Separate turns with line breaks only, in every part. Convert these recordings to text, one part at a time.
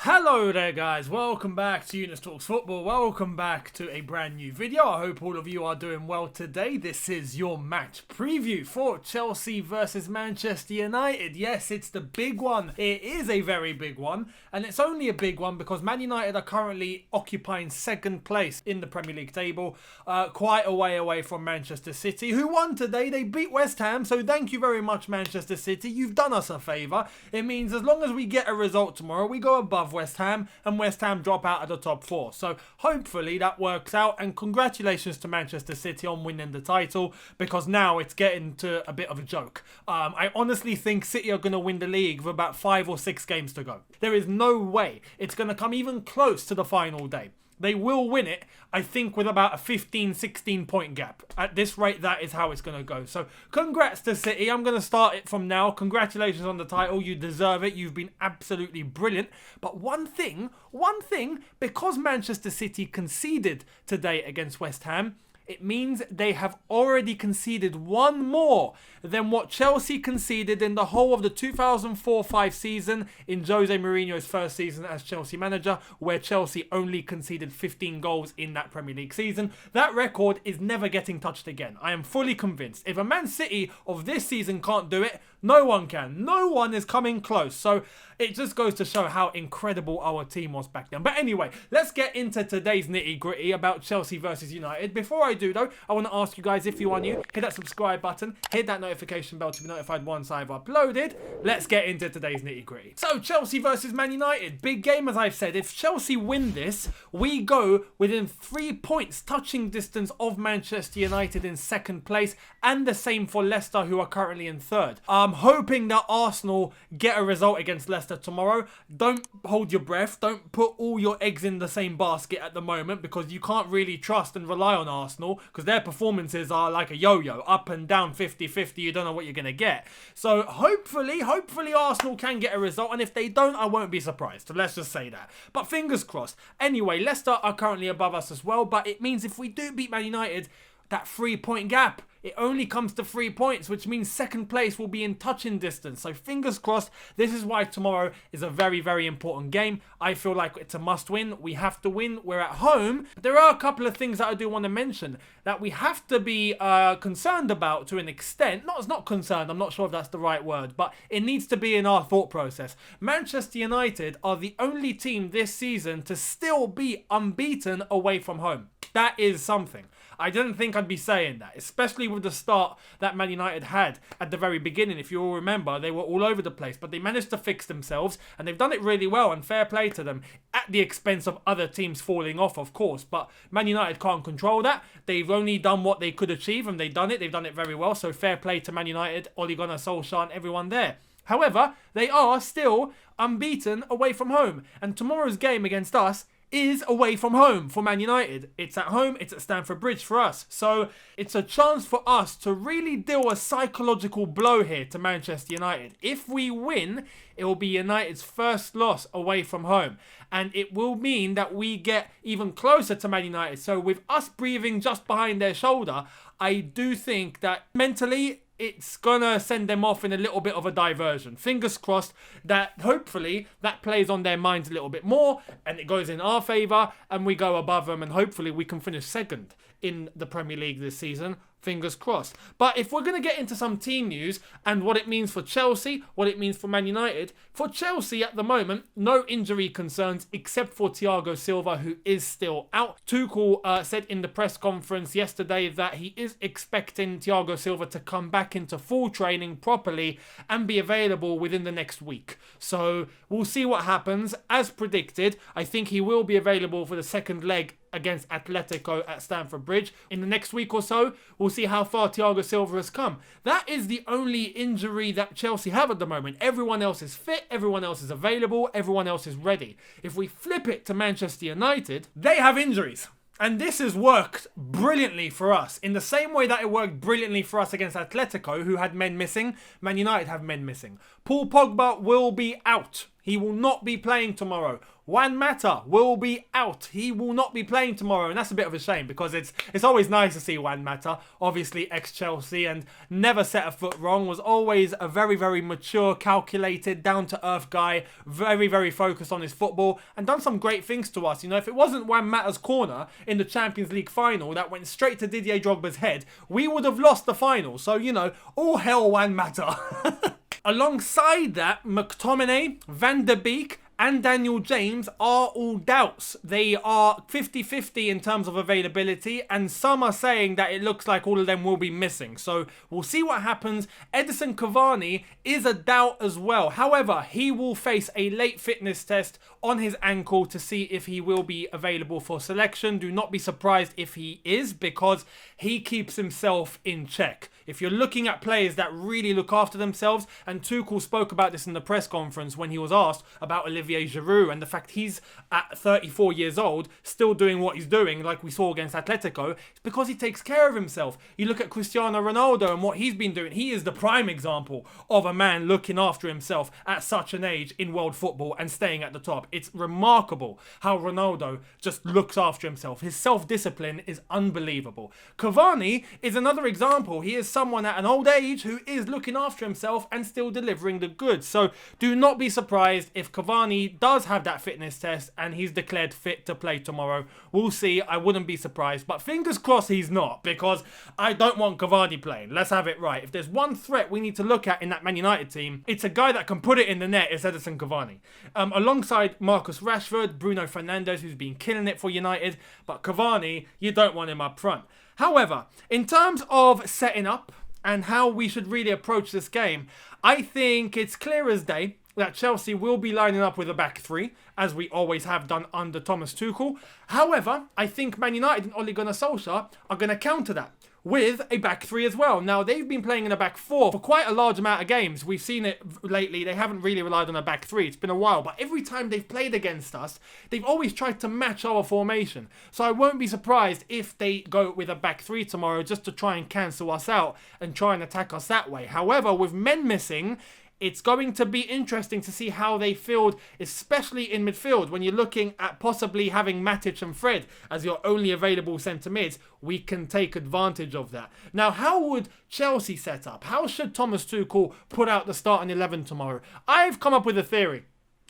Hello there guys, welcome back to Younes Talks Football, welcome back to a brand new video. I hope all of you are doing well today. This is your match preview for Chelsea versus Manchester United. Yes, it's the big one. It is a very big one, and it's only a big one because Man United are currently occupying second place in the Premier League table, quite a way away from Manchester City, who won today. They beat West Ham, so thank you very much Manchester City. You've done us a favour. It means as long as we get a result tomorrow, we go above West Ham, and West Ham drop out of the top four. So hopefully that works out, and congratulations to Manchester City on winning the title, because now it's getting to a bit of a joke. I honestly think City are going to win the league with about 5 or 6 games to go. There is no way it's going to come even close to the final day. They will win it, I think, with about a 15-16 point gap. At this rate, that is how it's going to go. So, congrats to City. I'm going to start it from now. Congratulations on the title. You deserve it. You've been absolutely brilliant. But one thing, because Manchester City conceded today against West Ham, it means they have already conceded one more than what Chelsea conceded in the whole of the 2004-05 season in Jose Mourinho's first season as Chelsea manager, where Chelsea only conceded 15 goals in that Premier League season. That record is never getting touched again. I am fully convinced. If a Man City of this season can't do it, no one can. No one is coming close. So it just goes to show how incredible our team was back then. But anyway, let's get into today's nitty-gritty about Chelsea versus United. Before I do though, I want to ask you guys, if you are new, hit that subscribe button, hit that notification bell to be notified once I've uploaded. Let's get into today's nitty-gritty. So Chelsea versus Man United. Big game, as I've said. If Chelsea win this, we go within 3 points, touching distance of Manchester United in second place, and the same for Leicester, who are currently in third. I'm hoping that Arsenal get a result against Leicester tomorrow. Don't hold your breath. Don't put all your eggs in the same basket at the moment, because you can't really trust and rely on Arsenal, because their performances are like a yo-yo, up and down, 50-50. You don't know what you're going to get. So hopefully Arsenal can get a result, and if they don't, I won't be surprised. So let's just say that. But fingers crossed. Anyway, Leicester are currently above us as well, but it means if we do beat Man United, that 3-point gap, it only comes to 3 points, which means second place will be in touching distance. So fingers crossed. This is why tomorrow is a very, very important game. I feel like it's a must win. We have to win. We're at home. There are a couple of things that I do want to mention that we have to be concerned about to an extent. It's not concerned. I'm not sure if that's the right word, but it needs to be in our thought process. Manchester United are the only team this season to still be unbeaten away from home. That is something. I didn't think I'd be saying that, especially with the start that Man United had at the very beginning. If you all remember, they were all over the place, but they managed to fix themselves, and they've done it really well, and fair play to them, at the expense of other teams falling off, of course. But Man United can't control that. They've only done what they could achieve, and they've done it very well, so fair play to Man United, Ole Gunnar Solskjaer, and everyone there. However, they are still unbeaten away from home, and tomorrow's game against us is away from home for Man United. It's at home, it's at Stamford Bridge for us. So it's a chance for us to really deal a psychological blow here to Manchester United. If we win, it will be United's first loss away from home. And it will mean that we get even closer to Man United. So with us breathing just behind their shoulder, I do think that mentally it's gonna send them off in a little bit of a diversion. Fingers crossed that hopefully that plays on their minds a little bit more and it goes in our favour and we go above them, and hopefully we can finish second in the Premier League this season. Fingers crossed. But if we're going to get into some team news and what it means for Chelsea, what it means for Man United, for Chelsea at the moment, no injury concerns except for Thiago Silva, who is still out. Tuchel said in the press conference yesterday that he is expecting Thiago Silva to come back into full training properly and be available within the next week. So we'll see what happens. As predicted, I think he will be available for the second leg against Atletico at Stamford Bridge in the next week or so. We'll see how far Thiago Silva has come. That is the only injury that Chelsea have at the moment. Everyone else is fit, everyone else is available, everyone else is ready. If we flip it to Manchester United, they have injuries. And this has worked brilliantly for us. In the same way that it worked brilliantly for us against Atletico, who had men missing, Man United have men missing. Paul Pogba will be out. He will not be playing tomorrow. Juan Mata will be out. He will not be playing tomorrow. And that's a bit of a shame because it's always nice to see Juan Mata. Obviously ex-Chelsea and never set a foot wrong. Was always a very, very mature, calculated, down-to-earth guy. Very, very focused on his football. And done some great things to us. You know, if it wasn't Juan Mata's corner in the Champions League final that went straight to Didier Drogba's head, we would have lost the final. So, you know, all hell Juan Mata. Alongside that, McTominay, Van der Beek, and Daniel James are all doubts. They are 50-50 in terms of availability, and some are saying that it looks like all of them will be missing. So we'll see what happens. Edinson Cavani is a doubt as well. However, he will face a late fitness test on his ankle to see if he will be available for selection. Do not be surprised if he is, because he keeps himself in check. If you're looking at players that really look after themselves, and Tuchel spoke about this in the press conference when he was asked about Olivier Giroud and the fact he's at 34 years old still doing what he's doing like we saw against Atletico, it's because he takes care of himself. You look at Cristiano Ronaldo and what he's been doing. He is the prime example of a man looking after himself at such an age in world football and staying at the top. It's remarkable how Ronaldo just looks after himself. His self-discipline is unbelievable. Cavani is another example. He is someone at an old age who is looking after himself and still delivering the goods. So do not be surprised if Cavani does have that fitness test and he's declared fit to play tomorrow. We'll see. I wouldn't be surprised, but fingers crossed he's not, because I don't want Cavani playing. Let's have it right. If there's one threat we need to look at in that Man United team, it's a guy that can put it in the net. It's Edinson Cavani. Alongside Marcus Rashford, Bruno Fernandes, who's been killing it for United, but Cavani, you don't want him up front. However, in terms of setting up and how we should really approach this game, I think it's clear as day that Chelsea will be lining up with a back three, as we always have done under Thomas Tuchel. However, I think Man United and Ole Gunnar Solskjaer are going to counter that with a back three as well. Now, they've been playing in a back four for quite a large amount of games. We've seen it lately. They haven't really relied on a back three. It's been a while. But every time they've played against us, they've always tried to match our formation. So I won't be surprised if they go with a back three tomorrow just to try and cancel us out and try and attack us that way. However, with men missing, it's going to be interesting to see how they field, especially in midfield. When you're looking at possibly having Matic and Fred as your only available centre mids, we can take advantage of that. Now, how would Chelsea set up? How should Thomas Tuchel put out the starting 11 tomorrow? I've come up with a theory.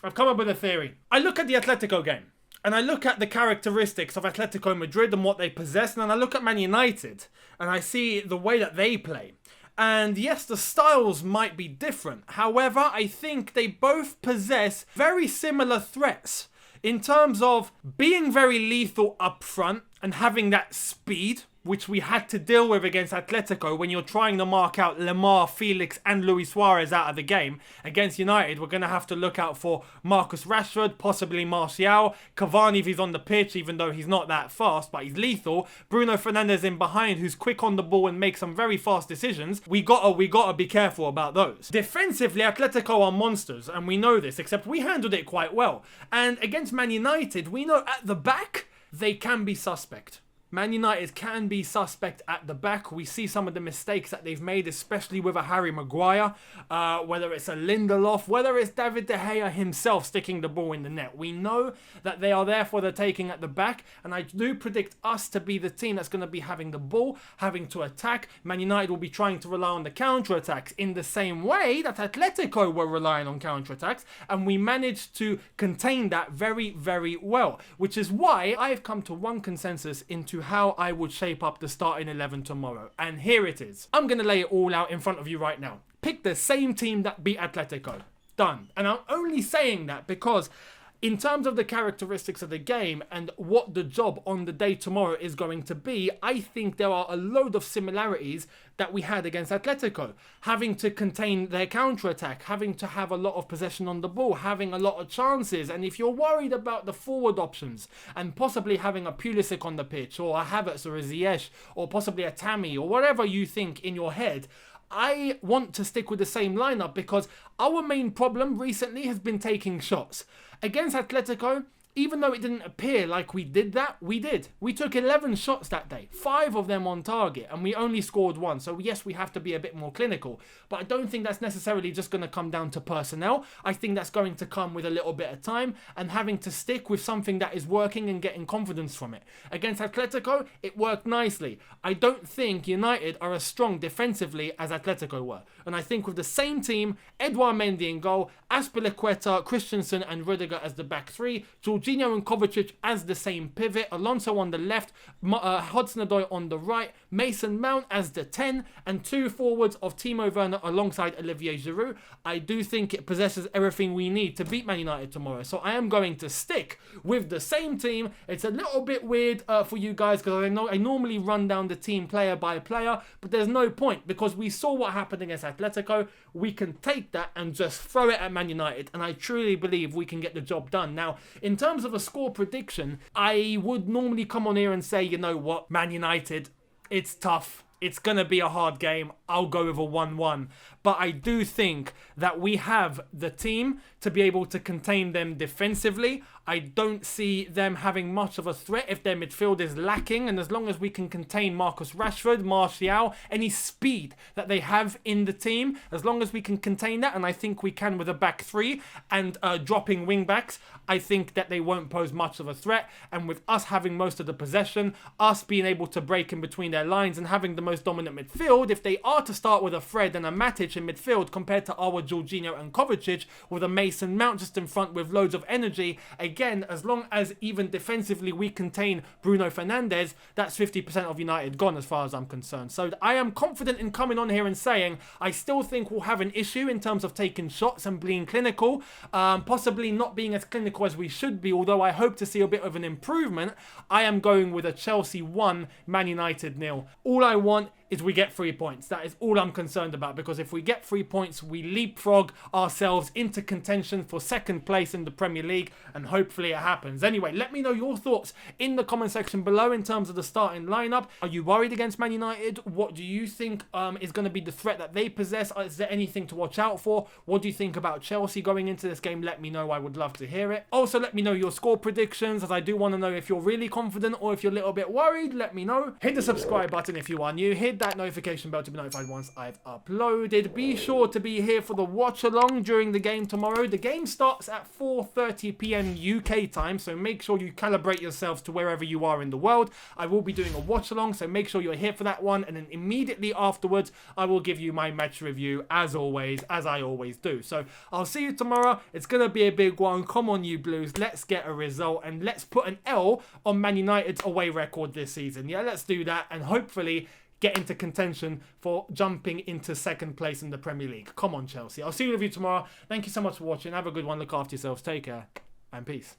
I look at the Atletico game, and I look at the characteristics of Atletico Madrid and what they possess, and then I look at Man United, and I see the way that they play. And yes, the styles might be different. However, I think they both possess very similar threats in terms of being very lethal up front and having that speed, which we had to deal with against Atletico when you're trying to mark out Lemar, Felix and Luis Suarez out of the game. Against United, we're going to have to look out for Marcus Rashford, possibly Martial, Cavani if he's on the pitch, even though he's not that fast, but he's lethal. Bruno Fernandes in behind, who's quick on the ball and makes some very fast decisions. We gotta be careful about those. Defensively, Atletico are monsters, and we know this, except we handled it quite well. And against Man United, we know at the back, they can be suspect. Man United can be suspect at the back. We see some of the mistakes that they've made, especially with a Harry Maguire, whether it's a Lindelof, whether it's David De Gea himself sticking the ball in the net. We know that they are there for the taking at the back, and I do predict us to be the team that's going to be having the ball, having to attack. Man United will be trying to rely on the counter-attacks in the same way that Atletico were relying on counter-attacks, and we managed to contain that very, very well, which is why I've come to one consensus into how I would shape up the starting 11 tomorrow. And here it is. I'm going to lay it all out in front of you right now. Pick the same team that beat Atletico. Done. And I'm only saying that because in terms of the characteristics of the game and what the job on the day tomorrow is going to be, I think there are a load of similarities that we had against Atletico. Having to contain their counter-attack, having to have a lot of possession on the ball, having a lot of chances. And if you're worried about the forward options and possibly having a Pulisic on the pitch or a Havertz or a Ziyech or possibly a Tammy or whatever you think in your head, I want to stick with the same lineup because our main problem recently has been taking shots. Against Atletico, even though it didn't appear like we did that, we did. We took 11 shots that day, 5 of them on target, and we only scored 1. So yes, we have to be a bit more clinical, but I don't think that's necessarily just going to come down to personnel. I think that's going to come with a little bit of time and having to stick with something that is working and getting confidence from it. Against Atletico, it worked nicely. I don't think United are as strong defensively as Atletico were. And I think with the same team, Edouard Mendy in goal, Azpilicueta, Christensen and Rudiger as the back three, Jorginho and Kovacic as the same pivot, Alonso on the left, Hudson-Odoi on the right, Mason Mount as the 10, and 2 forwards of Timo Werner alongside Olivier Giroud. I do think it possesses everything we need to beat Man United tomorrow. So I am going to stick with the same team. It's a little bit weird for you guys because I know I normally run down the team player by player, but there's no point because we saw what happened against Atletico. We can take that and just throw it at Man United, and I truly believe we can get the job done. Now, in terms of a score prediction, I would normally come on here and say, you know what, Man United, it's tough. It's going to be a hard game. I'll go with a 1-1. But I do think that we have the team to be able to contain them defensively. I don't see them having much of a threat if their midfield is lacking. And as long as we can contain Marcus Rashford, Martial, any speed that they have in the team, as long as we can contain that, and I think we can with a back three and dropping wing backs, I think that they won't pose much of a threat. And with us having most of the possession, us being able to break in between their lines and having the most dominant midfield, if they are to start with a Fred and a Matic in midfield compared to our Jorginho and Kovacic with a Mason Mount just in front with loads of energy, again, as long as even defensively we contain Bruno Fernandes, that's 50% of United gone as far as I'm concerned. So I am confident in coming on here and saying I still think we'll have an issue in terms of taking shots and being clinical, possibly not being as clinical as we should be, although I hope to see a bit of an improvement. I am going with a Chelsea 1, Man United 0. All I want is we get 3 points. That is all I'm concerned about, because if we get 3 points, we leapfrog ourselves into contention for second place in the Premier League, and hopefully it happens. Anyway, let me know your thoughts in the comment section below in terms of the starting lineup. Are you worried against Man United? What do you think is going to be the threat that they possess? Is there anything to watch out for? What do you think about Chelsea going into this game? Let me know. I would love to hear it. Also, let me know your score predictions, as I do want to know if you're really confident or if you're a little bit worried. Let me know. Hit the subscribe button if you are new. Hit that notification bell to be notified once I've uploaded. Be sure to be here for the watch along during the game tomorrow. The game starts at 4:30 p.m. UK time, so make sure you calibrate yourselves to wherever you are in the world. I will be doing a watch along, so make sure you're here for that one, and then immediately afterwards I will give you my match review as always, as I always do. So I'll see you tomorrow. It's gonna be a big one. Come on, you Blues, let's get a result and let's put an L on Man United's away record this season. Yeah, let's do that, and hopefully get into contention for jumping into second place in the Premier League. Come on, Chelsea. I'll see you with you tomorrow. Thank you so much for watching. Have a good one. Look after yourselves. Take care and peace.